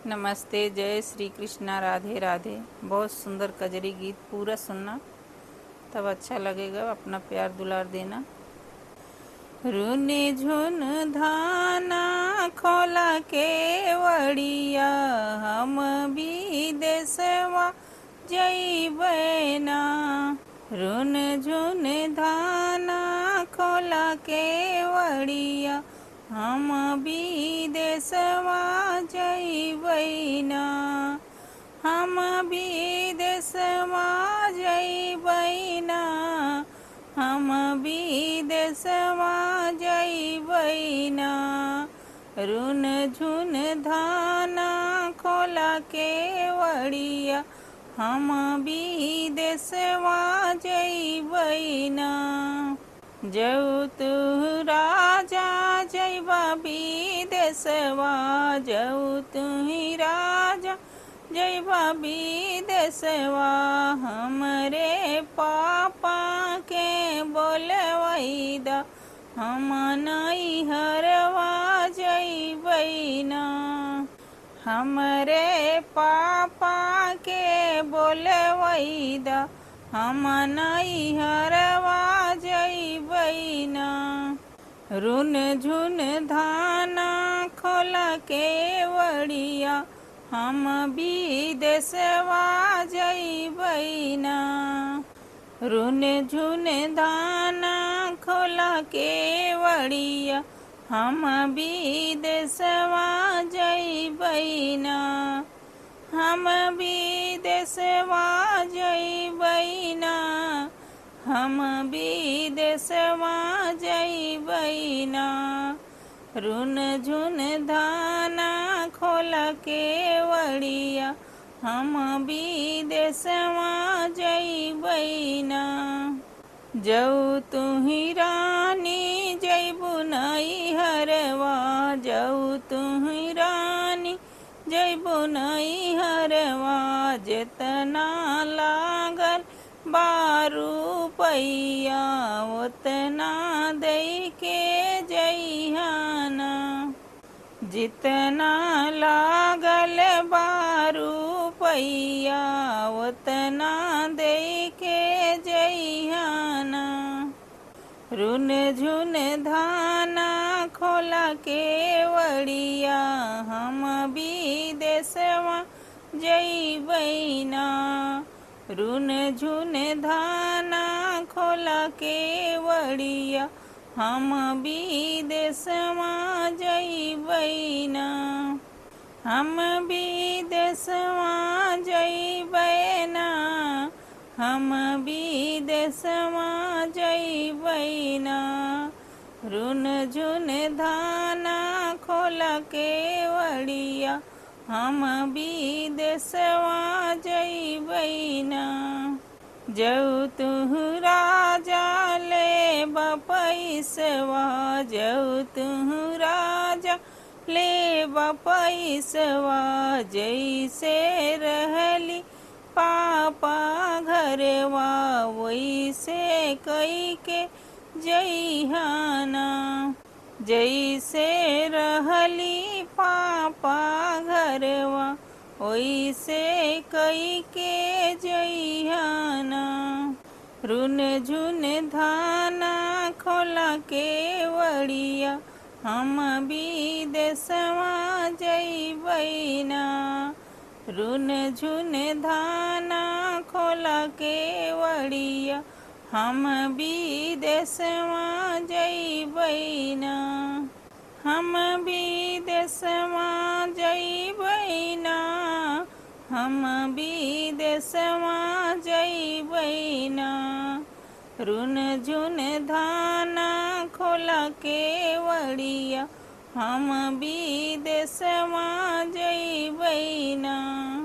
नमस्ते, जय श्री कृष्णा, राधे राधे। बहुत सुंदर कजरी गीत, पूरा सुनना तब अच्छा लगेगा, अपना प्यार दुलार देना। रूने झुन धाना खोला के वड़िया, हम भी देशवा जइबै ना। रून झुन धाना खोला के वड़िया, हम भी देशवा जइबै ना। हम भी देशवा जइबै ना। हम भी देशवा जइबै ना। रून झुन धाना खोला के वड़िया, हम भी देशवा जइबै ना। जऊ तू राजा जइबा विदेशवा, जऊ तुही राजा जइबा विदेशवा। हमरे पापा के बोलवैदा, हम नैहरवा जइबै ना। हमरे पापा के बोलवैदा, हम नैहरवा जइबै ना। रून झुन धाना खोला के वड़िया, हम भी देशवा जइबै ना। रून झुन धाना खोला के वड़िया, हम भी देशवा जइबै ना। हम भी देशवा जइबै ना। हम भी देशवा जइबै ना। रून झुन धाना खोला के वड़िया, हम भी देशवा जइबै ना। जऊ तुही रानी जइबू नैहरवा, जऊ तुही रानी जइबू नैहरवा। जेतना लागल बारू पैया, ओतना दई के जइहाना। जितना लागल बारू पैया, ओतना दई के जइहाना। रून झुन धाना खोला के वड़िया, हम भी देशवा जइबै ना। रून झुन धाना खोला के वड़िया, हम भी देशवा जइबै ना। हम भी देशवा जइबै ना। हम भी देशवा जइबै ना। रून झुन धाना खोला के वड़िया, हम भी देशवा जइबै ना। जऊ तुहु राजा लेबा पैसवा, जऊ तुहु राजा लेबा पैसवा। जैसे रहली पापा घरवा, वैसे कई के जइहाना। जैसे रहली पापा घरवा, वैसे कई के जइहाना। रून झुन धाना खोला के वड़िया, हम भी देशवा जइबै ना। रून झुन धाना खोला के वड़िया, हम भी देशवा जइबै ना। हम भी देशवा जइबै ना। हम भी देशवा जइबै ना। रून झुन धाना खोला के वड़िया, हम भी देशवा जइबै ना।